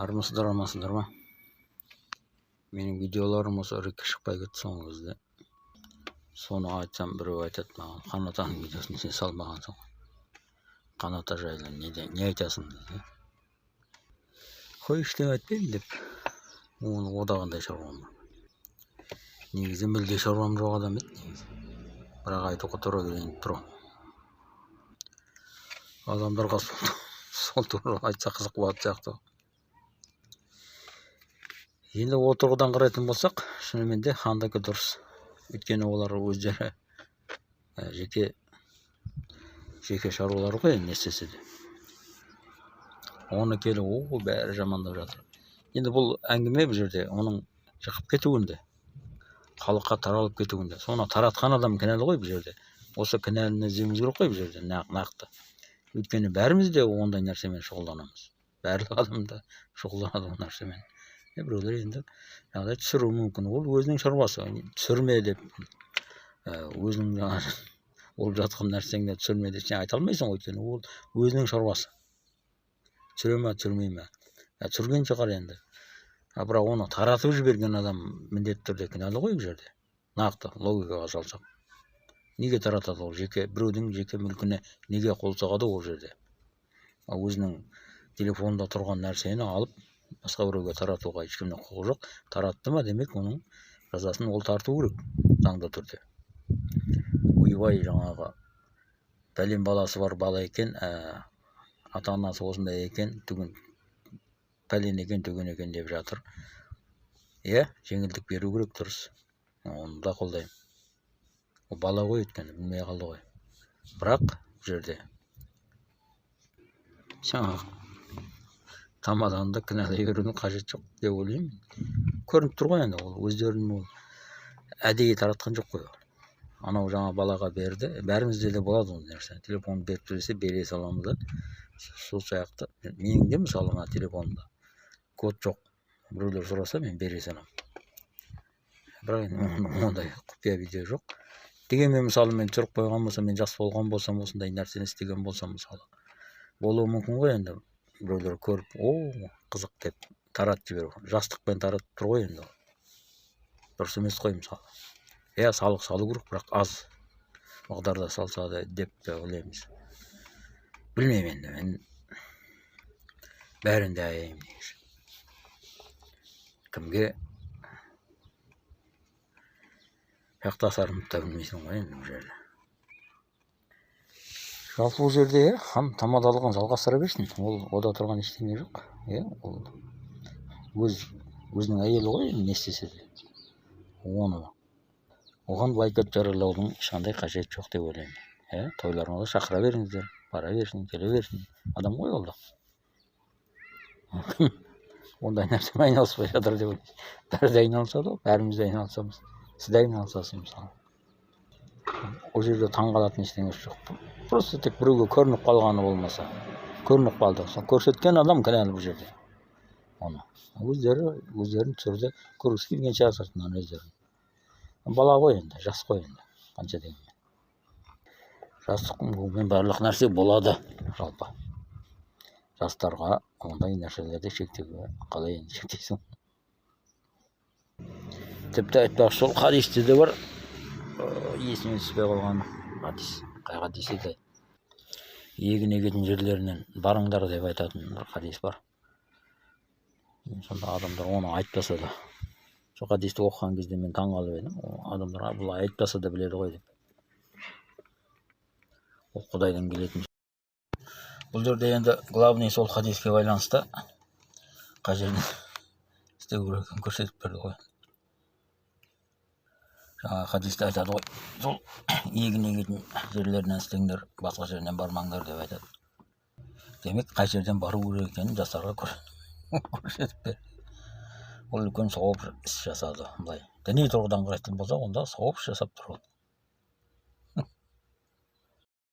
Армысыздар ма? Менің видеоларым осы ірекке шықпай кетті соңғы кезде. Соны айтсам біреу айтады маған, Қанатаның видеосын сен салмағансың. Қаната жайлы не айтасың дейді. Қой ештеңе айтпаймын деп. Оны одағандай шаруам бар. Негізі мүлде шаруам жоқ адам еді негізі. Бірақ айтуға тура келейін тұрам. Адамдарға сол туралы айтса қызық болады сияқты. Енді отырғыдан қарайтын болсақ, шынымен де хандікі дұрыс. Өйткені олар өздері жеке шаруалары ғой, не істесе де. Оны келіп бәрі жамандап жатыр. Енді бұл әңгіме бұл жерде оның шығып кетуінде, халыққа таралып кетуінде. Соны таратқан адам кінәлі ғой бұл жерде. Осы кінәліні іздеуіміз керек қой бұл жерде нақты. Өйткені бәріміз де ондай нәрсемен шұғылданамыз. Барлық адам да шұғылданады ол нәрсемен. Біреулер енді жағдай түсіруі мүмкін. Ол өзінің шаруасы. Түсірме деп, өзінің болып жатқан нәрсеңді түсірме деп сен айта алмайсың ғой. Өйткені ол өзінің шаруасы. Түсіре ме, түсірмей ме? Түсірген шығар енді. Бірақ оны таратып жіберген адам міндетті түрде кінәлі ғой бұл жерде. Нақты логикаға салсақ. Неге таратады ол біреудің жеке мүлкіне неге қол соғады ол жерде? Өзінің телефонда тұрған нәрсені алып басқа біреуге таратуға ешкімнің құқығы жоқ. Таратты ма, демек оның жазасын ол тарту керек заңды түрде. Ойбай, жаңағы бәлем баласы бар бала екен, ата-анасы осындай екен, түгін пәлен екен, түген екен деп жатыр. Жеңілдік беру керек, дұрыс. Оны да қолдаймын. Ол бала ғой, өйткені білмей қалды ғой. Бірақ бұл жерде тамаданды кінәлай берудің қажет жоқ деп ойлаймын. Көрініп тұр ғой енді, ол өздерінің әдейі таратқан жоқ қой. Анау жаңа балаға берді. Бәрімізде де болады ол нәрсе. Телефон беріп төлесе бере саламыз да. Сол сияқты. Менің де мысалы телефонымда код жоқ. Біреулер сұраса мен бере салам. Бірақ ондай құпия видео жоқ. Дегенмен мысалы мен түсіріп қойған болсам, мен жас болған болсам, осындай нәрсені істеген болсам мысалы. Болуы мүмкін ғой енді. Біреулер көріп, қызық деп таратып жіберу. Жастықпен таратып тұр ғой енді. Дұрыс емес қой мысалы. Салық салу керек, бірақ аз мағдарда салса да деп ойлаймыз. Білмеймін енді, мен бәрін де аяймын негізі. Кімге жақтасарымды да білмейсің ғой енді бұл жерде. Жалпы бұл жерде хан тамадалығын жалғастыра берсін. Ода тұрған ештеңе жоқ. Ол өзінің әйелі ғой, не істесе де. Оған бойкот жариялаудың ешқандай қажеті жоқ деп ойлаймын. Тойларына да шақыра беріңіздер, бара берсін, келе берсін. Адам ғой ол да. Ондай нәрсемен айналыспай жатыр деп ойлаймын. Бәрі де айналысады, бәріміз де айналысамыз. Сіз де айналысасыз мысалы. Ол жерде таңғалатын ештеңесі жоқ. Просто тек біреуге көрініп қалғаны болмаса. Көрініп қалды. Көрсеткен адам кінәлі бұл жерде. Оны өздерін түсірді. Көргісі келген шығар сыртынан өздерін. Бала ғой енді, жас қой енді. Қанша дегенмен. Жастықпен барлық нәрсе болады жалпы. Жастарға ондай нәрселерді шектеуге қалай енді шектейсің? Тіпті айтпақшы сол хадисте де бар. Есіме түспей қалған хадис. Қай хадис еді? Егін егетін жерлерінен барыңдар деп айтатын бір хадис бар. Сонда адамдар оны айтпаса да. Сол хадисті оқыған кезде мен таңғалып едім. Адамдар бұл айтпаса да біледі ғой деп. Ол Құдайдан келетін. Бұл жерде енді главный сол хадиске байланысты қай жерден істеу керектігін көрсетіп берді ғой. Жаңа хадисте айтады ғой, сол егін егетін жерлерінен істеңдер, басқа жерінен бармаңдар деп айтады. Демек, қай жерден бару керек екенін жастарға көрсетіп берді. Ол үлкен сауап іс жасады. Діни тұрғыдан қарайтын болса, онда сауап іс жасап тұр.